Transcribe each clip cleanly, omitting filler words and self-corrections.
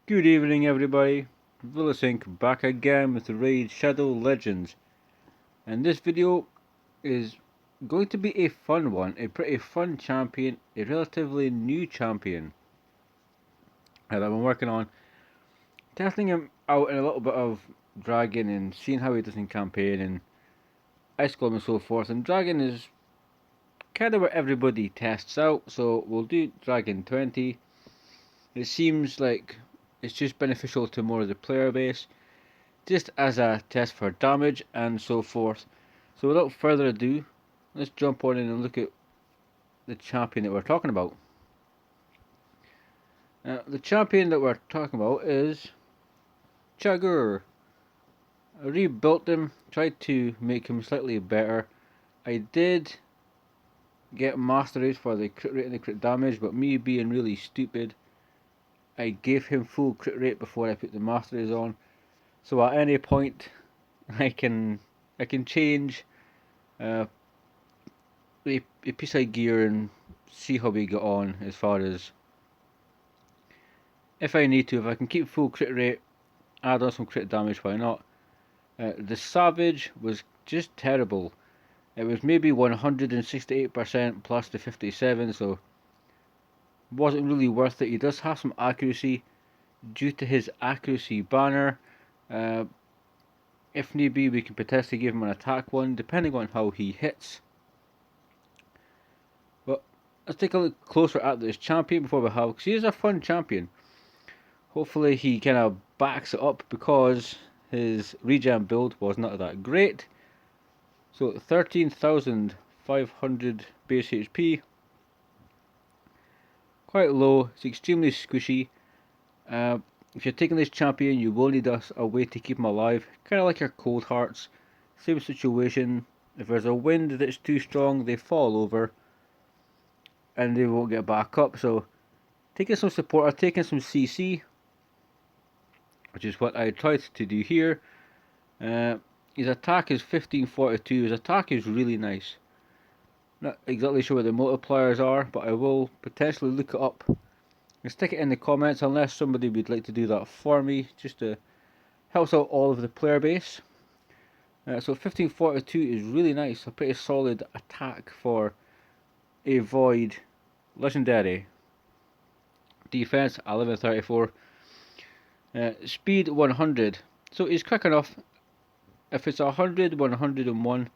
Good evening, everybody. Vilisink back again with the Raid Shadow Legends, and this video is going to be a fun one, a pretty fun champion, a relatively new champion that I've been working on, testing him out in a little bit of Dragon and seeing how he does in campaign and Ice Golem and so forth. And Dragon is kind of where everybody tests out, so we'll do Dragon 20. It seems like it's just beneficial to more of the player base, just as a test for damage and so forth. So without further ado, let's jump on in and look at the champion that we're talking about. The champion that we're talking about is Chaagur. I rebuilt him, tried to make him slightly better. I did get masteries for the crit rate and the crit damage, but me being really stupid, I gave him full crit rate before I put the masteries on. So at any point, I can change a piece of gear and see how we get on as far as if I need to. If I can keep full crit rate, add on some crit damage, why not? The Savage was just terrible. It was maybe 168% plus the 57, so wasn't really worth it. He does have some accuracy due to his accuracy banner. If need be, we can potentially give him an attack one, depending on how he hits. But let's take a look closer at this champion before we have, because he is a fun champion. Hopefully he kind of backs it up, because his regen build was not that great. So 13,500 base HP, quite low. It's extremely squishy. If you're taking this champion, you will need a way to keep him alive, kind of like your cold hearts. Same situation. If there's a wind that's too strong, they fall over and they won't get back up. So taking some support, or taking some CC, which is what I tried to do here. His attack is 1542. His attack is really nice. Not exactly sure what the multipliers are, but I will potentially look it up and stick it in the comments, unless somebody would like to do that for me, just to help out all of the player base. So 1542 is really nice, a pretty solid attack for a Void Legendary. Defense 1134. Speed 100. So he's quick enough. If it's 100, 101,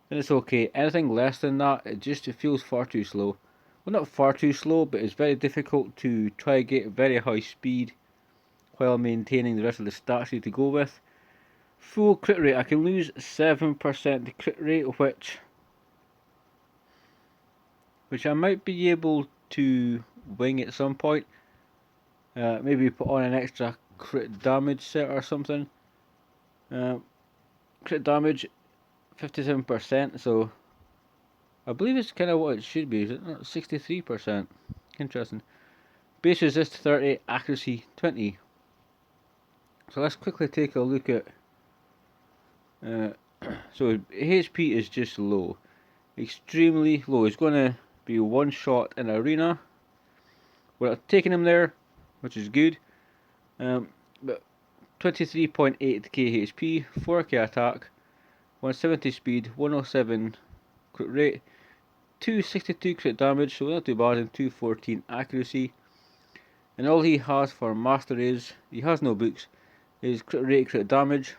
then it's okay. Anything less than that, it feels far too slow. Well, not far too slow, but it's very difficult to try and get very high speed while maintaining the rest of the stats you to go with. Full crit rate, I can lose 7% crit rate, which I might be able to wing at some point. Maybe put on an extra crit damage set or something. Crit damage 57%, so I believe it's kind of what it should be. Is it not 63%? Interesting. Base resist 30, accuracy 20. So let's quickly take a look at. So HP is just low, extremely low. It's going to be one shot in arena. We're taking him there, which is good. But 23.8k HP, 4k attack, 170 speed, 107 crit rate, 262 crit damage, so not too bad, and 214 accuracy. And all he has for master is, he has no books, is crit rate, crit damage.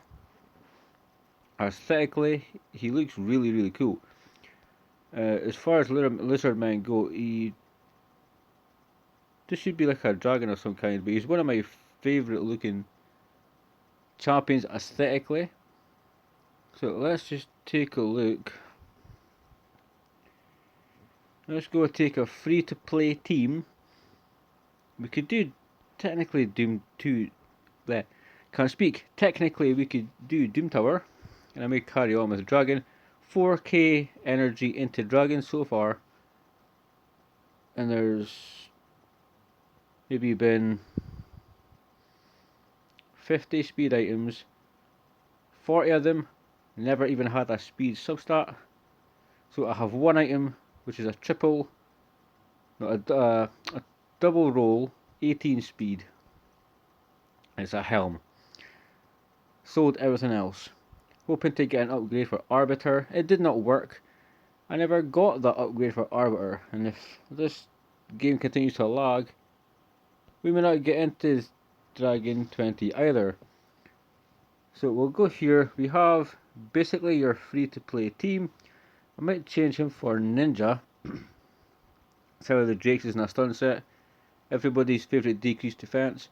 Aesthetically, he looks really cool. As far as lizardmen go, this should be like a dragon of some kind, but he's one of my favourite looking champions aesthetically. So let's just take a look. Let's go take a free to play team. We could do technically Doom 2. Can't speak. Technically, we could do Doom Tower, and I may carry on with Dragon. 4k energy into Dragon so far, and there's maybe been 50 speed items. 40 of them never even had a speed substat. So I have one item which is a triple, no, a double roll, 18 speed. It's a helm. Sold everything else. Hoping to get an upgrade for Arbiter. It did not work. I never got that upgrade for Arbiter, and if this game continues to lag, we may not get into Dragon 20 either. So we'll go here. We have basically your free to play team. I might change him for Ninja. Sarah the Drakes is in a stun set. Everybody's favourite decreased defense.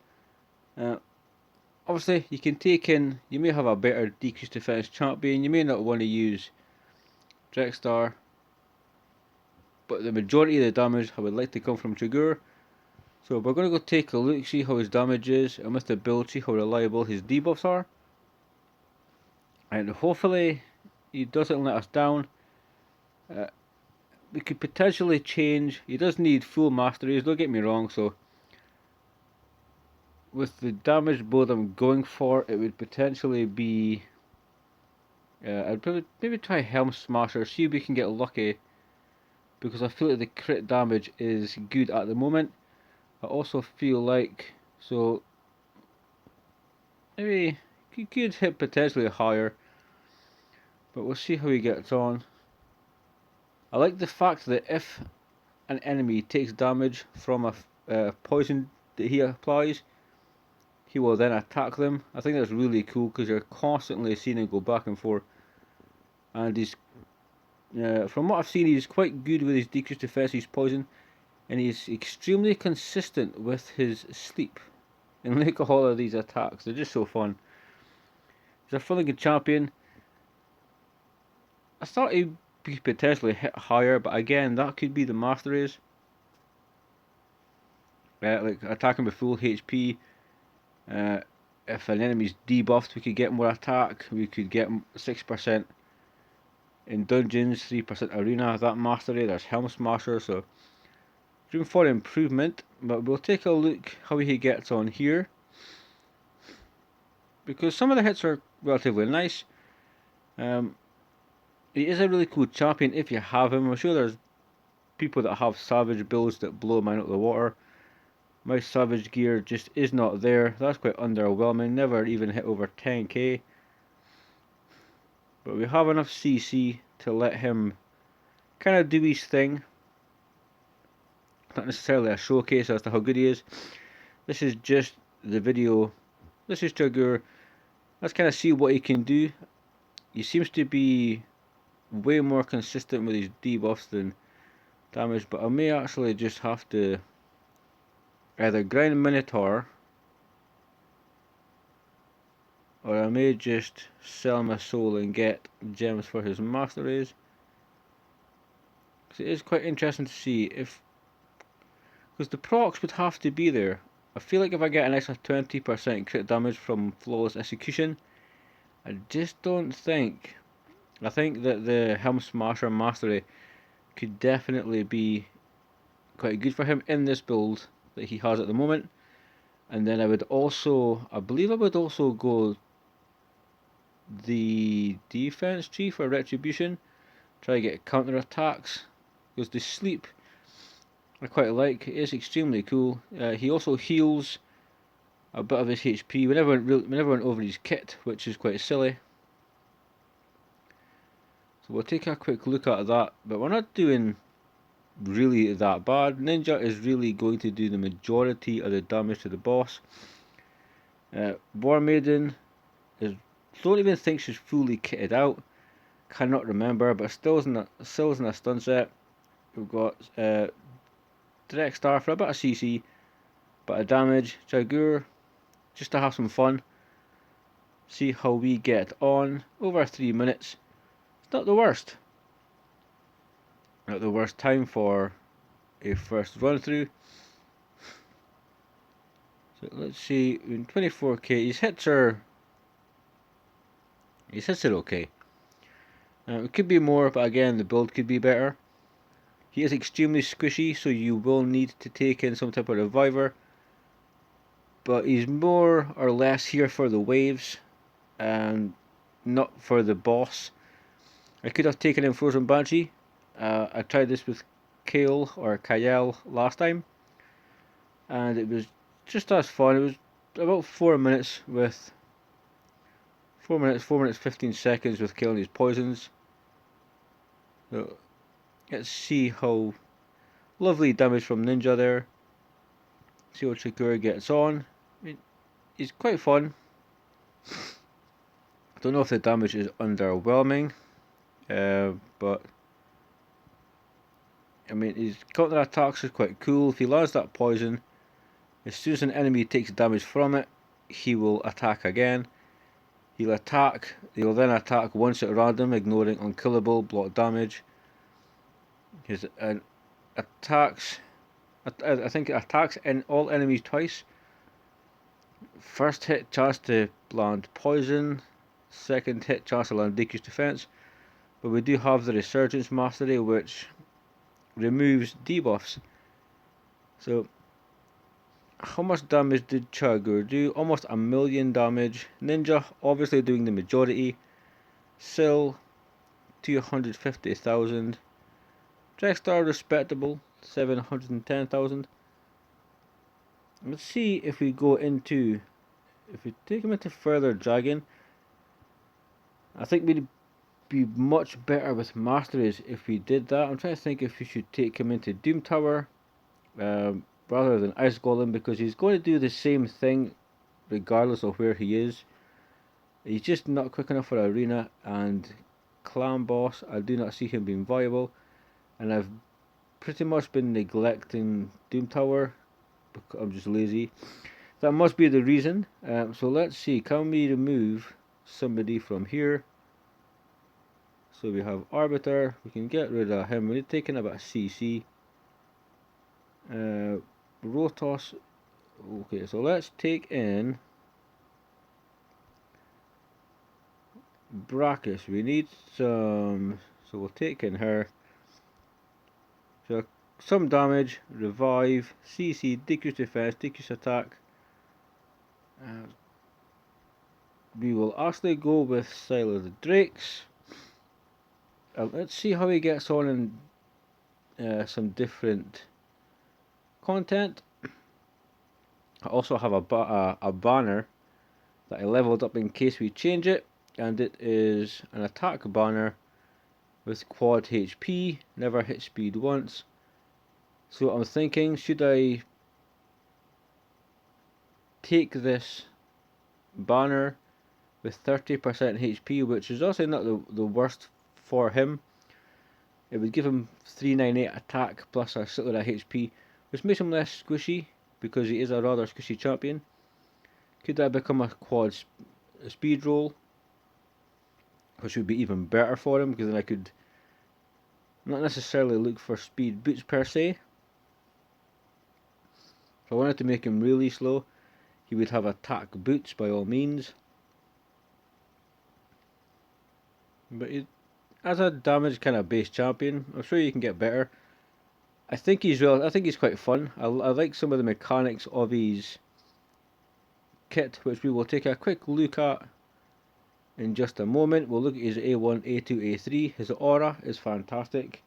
Obviously, you can take in. You may have a better decreased defense champion. You may not want to use Drexstar, but the majority of the damage I would like to come from Chaagur. So we're going to go take a look, see how his damage is, and with the build, see how reliable his debuffs are. And hopefully, he doesn't let us down. We could potentially change. He does need full masteries, don't get me wrong. So with the damage build I'm going for, it would potentially be. I'd probably maybe try Helm Smasher, see if we can get lucky, because I feel like the crit damage is good at the moment. I also feel like, so maybe he could hit potentially higher, but we'll see how he gets on. I like the fact that if an enemy takes damage from a poison that he applies, he will then attack them. I think that's really cool because you're constantly seeing him go back and forth. And he's, from what I've seen, he's quite good with his decreased defense, his poison, and he's extremely consistent with his sleep. And look at all of these attacks, they're just so fun. He's a fully good champion. I thought he'd be potentially hit higher, but again, that could be the masteries. Like attacking with full HP. If an enemy's debuffed, we could get more attack. We could get 6% in dungeons, 3% arena. That mastery, there's Helm Smasher, so room for improvement. But we'll take a look how he gets on here, because some of the hits are relatively nice. He is a really cool champion if you have him. I'm sure there's people that have savage builds that blow mine out of the water. My savage gear just is not there. That's quite underwhelming. Never even hit over 10k. But we have enough CC to let him kind of do his thing. Not necessarily a showcase as to how good he is. This is just the video. This is Chaagur. Let's kind of see what he can do. He seems to be way more consistent with his debuffs than damage, but I may actually just have to either grind Minotaur, or I may just sell my soul and get gems for his masteries. Because it is quite interesting to see if, because the procs would have to be there. I feel like if I get an extra 20% crit damage from flawless execution, I just don't think. I think that the Helm Smasher mastery could definitely be quite good for him in this build that he has at the moment. And then I would also, I believe I would also go the defense tree for retribution, try to get counter attacks, because the sleep I quite like. It is extremely cool. He also heals a bit of his HP. We never went over his kit, which is quite silly. So we'll take a quick look at that, but we're not doing really that bad. Ninja is really going to do the majority of the damage to the boss. War Maiden is, don't even think she's fully kitted out. Cannot remember, but still in a stun set. We've got Drexstar for a bit of CC, but of damage. Chaagur, just to have some fun. See how we get on. Over 3 minutes. It's not the worst. Not the worst time for a first run through. So let's see, in 24k, his hits are okay. It could be more, but again, the build could be better. He is extremely squishy, so you will need to take in some type of reviver. But he's more or less here for the waves, and not for the boss. I could have taken in Frozen Banshee. I tried this with Kael last time, and it was just as fun. It was about 4 minutes with 4 minutes 15 seconds with killing these poisons. So let's see how lovely damage from Ninja there. See what Chaagur gets on. I mean, he's quite fun. I don't know if the damage is underwhelming, but I mean his counter attacks are quite cool. If he lands that poison, as soon as an enemy takes damage from it, he will attack again. He'll then attack once at random, ignoring unkillable block damage. His attacks, I think it attacks all enemies twice. First hit chance to land poison, second hit chance to land decreased defense. But we do have the Resurgence Mastery, which removes debuffs. So how much damage did Chaagur do? Almost 1,000,000 damage. Ninja obviously doing the majority. Syl 250,000. Drexstar respectable 710,000. Let's see if we take him into further dragon. I think we'd be much better with masteries if we did that. I'm trying to think if we should take him into Doom Tower rather than Ice Golem, because he's going to do the same thing regardless of where he is. He's just not quick enough for Arena, and Clan Boss, I do not see him being viable, and I've pretty much been neglecting Doom Tower because I'm just lazy. That must be the reason. So let's see, can we remove somebody from here? So we have Arbiter, we can get rid of him. We're taking about a CC. Rotos. Okay, so let's take in Brachus. We need some, so we'll take in her. So some damage, revive, CC, decrease defense, decrease attack. We will actually go with Silo the Drakes. Let's see how he gets on in some different content. I also have a banner that I leveled up in case we change it, and it is an attack banner with quad HP, never hit speed once. So I'm thinking, should I take this banner with 30% HP, which is also not the worst for him. It would give him 398 attack plus a similar HP, which makes him less squishy because he is a rather squishy champion. Could that become a quad speed roll, which would be even better for him, because then I could not necessarily look for speed boots per se. If I wanted to make him really slow, he would have attack boots by all means. But as a damage kind of base champion, I'm sure you can get better. I think he's quite fun. I like some of the mechanics of his kit, which we will take a quick look at in just a moment. We'll look at his A1, A2, A3. His aura is fantastic.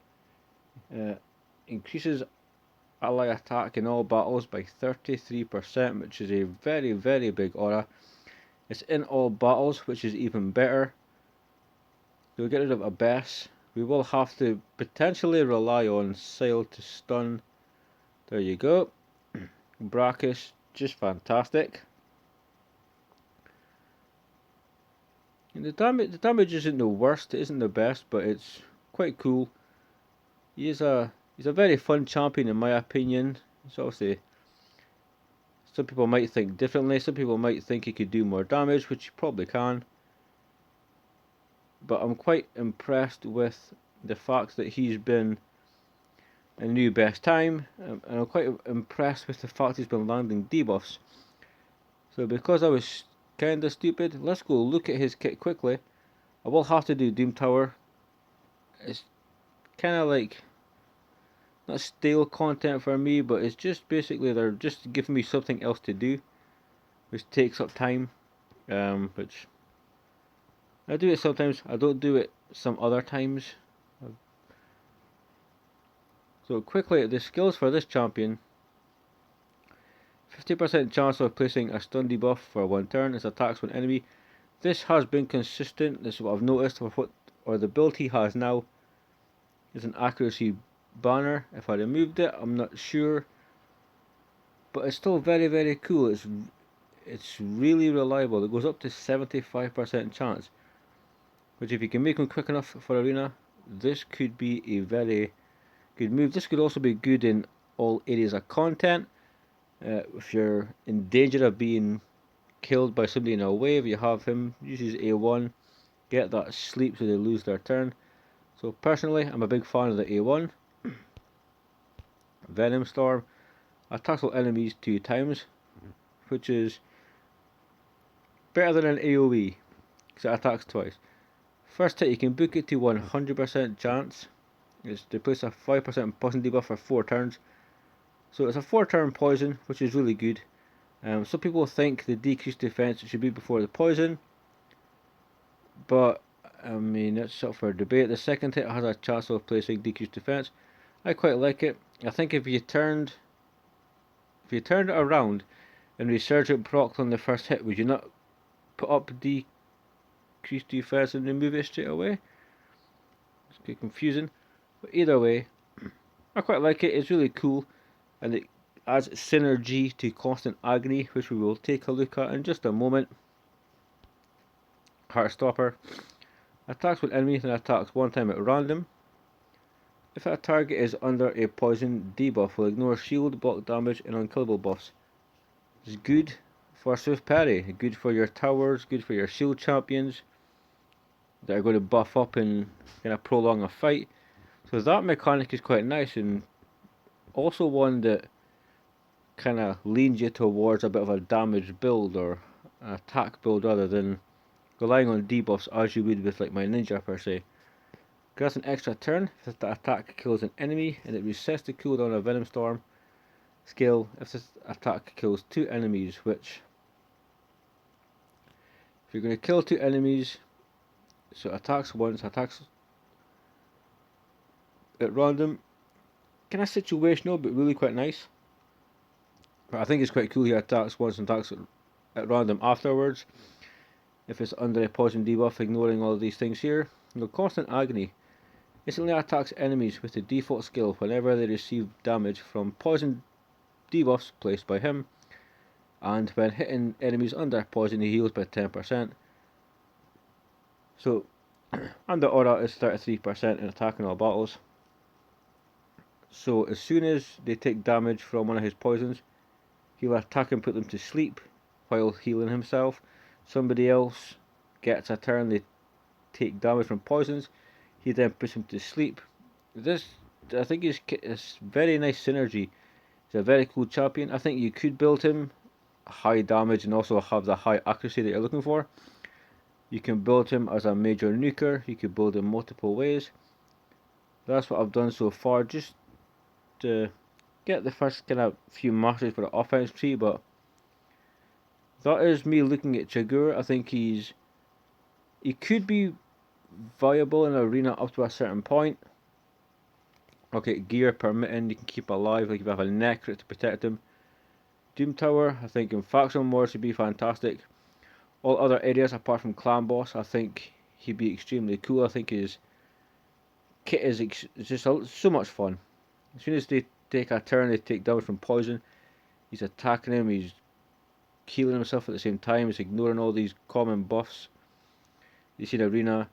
Increases ally attack in all battles by 33%, which is a very, very big aura. It's in all battles, which is even better. So we'll get rid of Abyss. We will have to potentially rely on Sail to stun. There you go. Brachus, just fantastic. And the damage isn't the worst, it isn't the best, but it's quite cool. He's a very fun champion in my opinion. So obviously, some people might think differently. Some people might think he could do more damage, which he probably can. But I'm quite impressed with the fact that he's been a new best time, and I'm quite impressed with the fact he's been landing debuffs. So because I was kinda stupid, let's go look at his kit quickly. I will have to do Doom Tower. It's kinda like not stale content for me, but it's just basically they're just giving me something else to do, which takes up time. Which I do it sometimes, I don't do it some other times. So quickly, the skills for this champion. 50% chance of placing a stun debuff for 1 turn as attacks one enemy. This has been consistent. This is what I've noticed. Or the build he has now is an accuracy banner. If I removed it, I'm not sure, but it's still very, very cool. It's really reliable. It goes up to 75% chance, which if you can make them quick enough for arena, this could be a very good move. This could also be good in all areas of content. If you're in danger of being killed by somebody in a wave, you have him use his A1, get that sleep so they lose their turn. So personally, I'm a big fan of the A1. Venom Storm attacks all enemies 2 times, which is better than an AoE, because it attacks twice. First hit, you can book it to 100% chance. It's to place a 5% poison debuff for 4 turns. So it's a 4 turn poison, which is really good. Some people think the decreased defense should be before the poison, but I mean, that's up for debate. The second hit has a chance of placing decreased defense. I quite like it. I think if you turned it around and Resurgent procced on the first hit, would you not put up decreased defense and remove it straight away? It's quite confusing. But either way, I quite like it. It's really cool, and it adds synergy to Constant Agony, which we will take a look at in just a moment. Heartstopper attacks with enemies and attacks 1 time at random. If a target is under a poison, debuff will ignore shield, block damage, and unkillable buffs. It's good for swift parry, good for your towers, good for your shield champions that are going to buff up and kind of prolong a fight. So that mechanic is quite nice, and also one that kind of leans you towards a bit of a damage build or an attack build rather than relying on debuffs as you would with like my ninja per se. That's an extra turn if the attack kills an enemy, and it resets the cooldown of Venom Storm skill if this attack kills 2 enemies, which if you're going to kill 2 enemies, so attacks once, attacks at random, kind of situational but really quite nice. But I think it's quite cool he attacks once and attacks at random afterwards. If it's under a poison debuff, ignoring all of these things here. Constant Agony instantly attacks enemies with the default skill whenever they receive damage from poison debuffs placed by him, and when hitting enemies under poison he heals by 10%. So, and the aura is 33% in attacking all battles. So as soon as they take damage from one of his poisons, he'll attack and put them to sleep while healing himself. Somebody else gets a turn, they take damage from poisons, he then puts him to sleep. This, I think, is very nice synergy. He's a very cool champion. I think you could build him high damage and also have the high accuracy that you're looking for. You can build him as a major nuker, you could build him multiple ways. That's what I've done so far, just to get the first kind of few masters for the offense tree, but that is me looking at Chaagur. I think he could be viable in arena up to a certain point. Okay, gear permitting, you can keep alive, like if you have a necrit to protect him. Doom Tower, I think in faction wars would be fantastic. All other areas apart from clan boss, I think he'd be extremely cool. I think his kit is just so much fun. As soon as they take a turn, they take damage from poison. He's attacking him, he's healing himself at the same time, he's ignoring all these common buffs. You see in arena,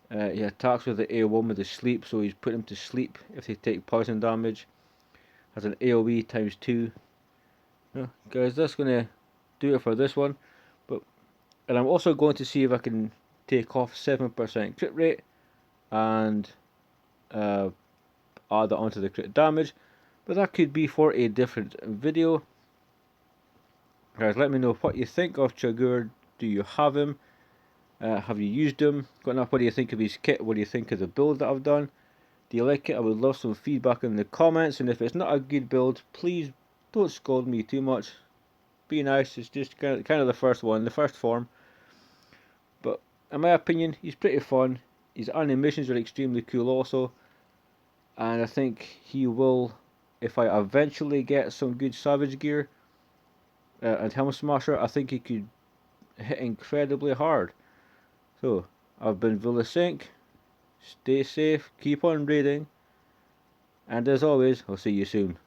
he attacks with the A1 with the sleep, so he's putting him to sleep if they take poison damage. Has an AoE times 2. Guys, that's going to do it for this one. And I'm also going to see if I can take off 7% crit rate and add that onto the crit damage. But that could be for a different video. Guys, let me know what you think of Chaagur. Do you have him? Have you used him? What do you think of his kit? What do you think of the build that I've done? Do you like it? I would love some feedback in the comments. And if it's not a good build, please don't scold me too much. Be nice. It's just kind of the first one, the first form. But in my opinion, he's pretty fun. His animations are extremely cool also. And I think he will, if I eventually get some good Savage gear, and Helm Smasher, I think he could hit incredibly hard. So, I've been Vilisink. Stay safe, keep on raiding, and as always, I'll see you soon.